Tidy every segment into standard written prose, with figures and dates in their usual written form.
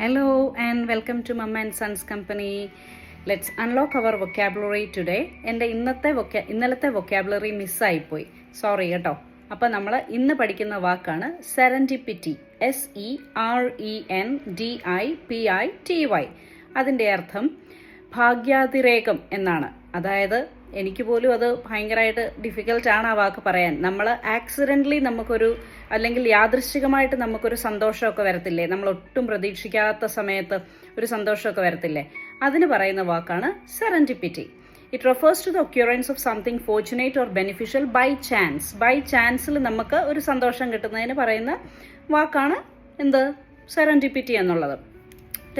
Hello and welcome to Mama and Sons Company. Let's unlock our vocabulary today. എൻ്റെ ഇന്നലത്തെ vocabulary മിസ്സായിപ്പോയി, sorry കേട്ടോ. അപ്പോൾ നമ്മൾ ഇന്ന് പഠിക്കുന്ന വാക്കാണ് സെറൻഡിപ്പിറ്റി. SERENDIPITY. അതിൻ്റെ അർത്ഥം ഭാഗ്യാതിരേകം എന്നാണ്. അതായത് എനിക്ക് പോലും അത് ഭയങ്കരമായിട്ട് ഡിഫിക്കൽട്ടാണ് ആ വാക്ക് പറയാൻ. നമ്മൾ ആക്സിഡൻ്റലി നമുക്കൊരു അല്ലെങ്കിൽ യാദൃശ്ചികമായിട്ട് നമുക്കൊരു സന്തോഷമൊക്കെ വരത്തില്ലേ, നമ്മൾ ഒട്ടും പ്രതീക്ഷിക്കാത്ത സമയത്ത് ഒരു സന്തോഷമൊക്കെ വരത്തില്ലേ, അതിന് പറയുന്ന വാക്കാണ് serendipity. It refers to the occurrence of something fortunate or beneficial by chance. By ചാൻസിൽ നമുക്ക് ഒരു സന്തോഷം കിട്ടുന്നതിന് പറയുന്ന വാക്കാണ് എന്ത്, സെറൻഡിപ്പിറ്റി എന്നുള്ളത്.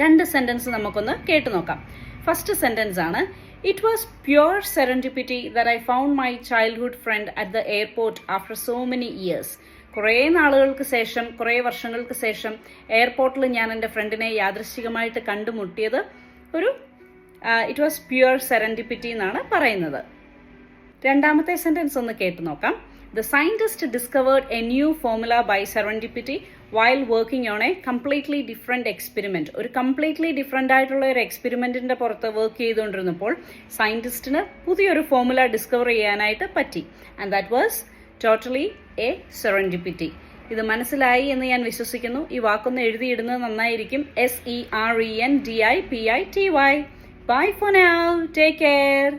രണ്ട് സെൻറ്റൻസ് നമുക്കൊന്ന് കേട്ടു നോക്കാം. ഫസ്റ്റ് സെൻറ്റൻസ് ആണ്, It was pure serendipity that I found my childhood friend at the airport after so many years. കുറേ നാളുകൾക്ക് ശേഷം, കുറേ വർഷങ്ങൾക്ക് ശേഷം എയർപോർട്ടിൽ ഞാൻ എൻ്റെ ഫ്രണ്ടിനെ യാദൃശ്ചികമായിട്ട് കണ്ടുമുട്ടിയത് ഇറ്റ് വാസ് പ്യുവർ സെറൻഡിപ്പിറ്റി എന്നാണ് പറയുന്നത്. രണ്ടാമത്തെ സെൻറ്റൻസ് ഒന്ന് കേട്ടു നോക്കാം. The scientist discovered a new formula by serendipity while working on a completely different experiment. ഒരു കംപ്ലീറ്റ്ലി ഡിഫറെൻ്റ് ആയിട്ടുള്ള ഒരു എക്സ്പെരിമെൻറ്റിൻ്റെ പുറത്ത് വർക്ക് ചെയ്തുകൊണ്ടിരുന്നപ്പോൾ സയൻറ്റിസ്റ്റിന് പുതിയൊരു ഫോർമുല ഡിസ്കവർ ചെയ്യാനായിട്ട് പറ്റി. And that was totally A serendipity. ഇത് മനസ്സിലായി എന്ന് ഞാൻ വിശ്വസിക്കുന്നു. ഈ വാക്കൊന്ന് എഴുതിയിടുന്നത് നന്നായിരിക്കും. SERENDIPITY. Bye for now. Take care.